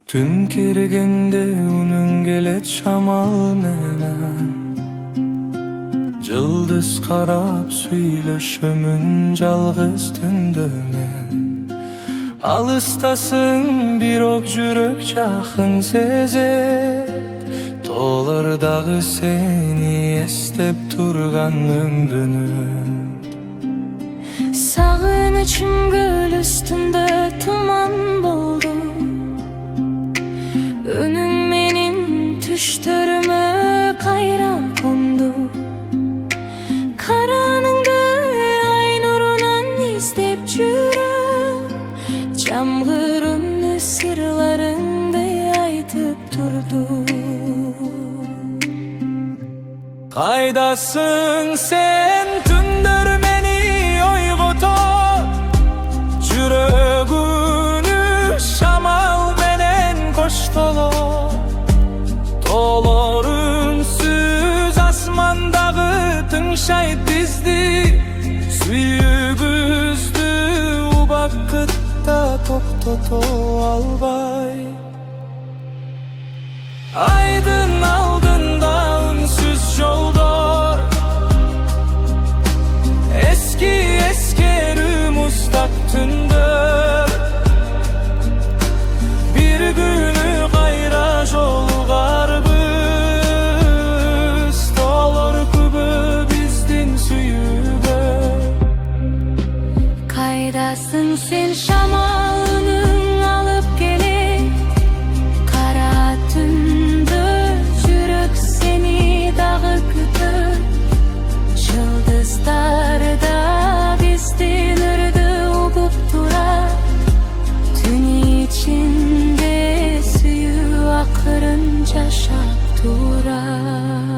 Tün kirgende unun gelet şamal menen, Yıldız karab süйлöşümün жалгыз tündömen. Alıstasın bir ok jürök жақын sezet, Tolardagı seni estep turgan ömrünü. Sağınıçım göl üstünde tuman boldu, Önün benim düştörüme kayra kondu. Karanında ay nurunan izlep жүрüm, Camlarımны sırlarında aytıp durdu. Kaydasın sen tündür meni oygotor, Jürögünü şamal menen koştolor. Dolor ünsüz asmandağı tınşay dizdi, Süyübüzdü u bakıtta toktoto albay. Aydın aldında ünsüz yoldur, Eski eskerim ustak tündür. Bir günü gayra jolgar biz, Dolor kübü bizdin süyübü. Kaydasın sen şamalının alıp gelip, Kara tündü jürök seni dağı kütür. Yıldızlarda bizdin ürdü ugup durar, Tün içinde süyü akırınca şap durar.